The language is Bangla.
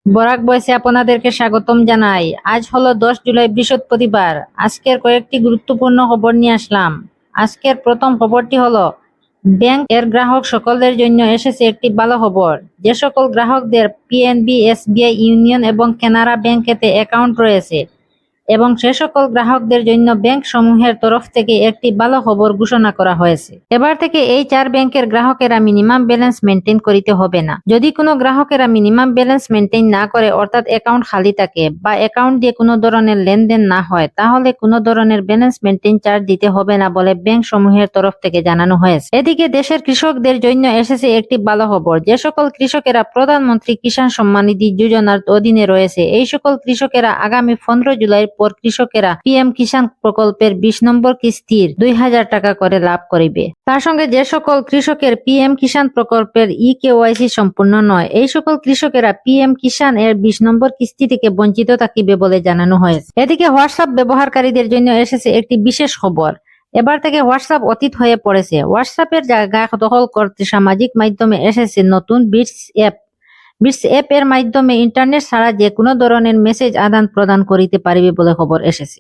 বরাক বয়সে আপনাদেরকে স্বাগতম জানাই। আজ হলো 10 জুলাই, বৃহস্পতিবার। আজকের কয়েকটি গুরুত্বপূর্ণ খবর নিয়ে আসলাম। আজকের প্রথম খবরটি হলো, ব্যাংক এর গ্রাহক সকলের জন্য এসেছে একটি ভালো খবর। যে সকল গ্রাহকদের পিএনবি, এসবিআই, ইউনিয়ন এবং কানাড়া ব্যাংকেতে অ্যাকাউন্ট রয়েছে এবং সে সকল গ্রাহকদের জন্য ব্যাংক সমূহের তরফ থেকে একটি ভালো খবর ঘোষণা করা হয়েছে। এবার থেকে এই 4 ব্যাংকের গ্রাহকেরা মিনিমাম ব্যালেন্স মেনটেন করিতে হবে না। যদি কোনো গ্রাহকেরা মিনিমাম ব্যালেন্স মেনটেন না করে, অর্থাৎ অ্যাকাউন্ট খালি থাকে বা অ্যাকাউন্ট দিয়ে কোনো ধরনের লেনদেন না হয়, তাহলে কোনো ধরনের ব্যালেন্স মেনটেন চার্জ দিতে হবে না বলে ব্যাংক সমূহের তরফ থেকে জানানো হয়েছে। এদিকে দেশের কৃষকদের জন্য এসেছে একটি ভালো খবর। যে সকল কৃষকেরা প্রধানমন্ত্রী কিষাণ সম্মান নিধি যোজনার অধীনে রয়েছে, এই সকল কৃষকেরা আগামী 15 জুলাই পর কৃষকেরা পিএম কিষাণ প্রকল্পের 20 নম্বর কিস্তির 2000 টাকা করে লাভ করিবে। তার সঙ্গে যে সকল কৃষকের পিএম কিষাণ প্রকল্পের ইকেওয়াইসি সম্পূর্ণ নয়, এই সকল কৃষকেরা পিএম কিষাণ এর 20 নম্বর কিস্তি থেকে বঞ্চিত থাকিবে বলে জানানো হয়েছে। এদিকে হোয়াটসঅ্যাপ ব্যবহারকারীদের জন্য এসেছে একটি বিশেষ খবর। এবার থেকে হোয়াটসঅ্যাপ অতীত হয়ে পড়েছে। হোয়াটসঅ্যাপের জায়গা দখল করতে সামাজিক মাধ্যমে এসেছে নতুন বিটস অ্যাপ। বিটস অ্যাপ এর মাধ্যমে ইন্টারনেট ছাড়া যে কোনো ধরনের মেসেজ আদান প্রদান করিতে পারিবে বলে খবর এসেছে।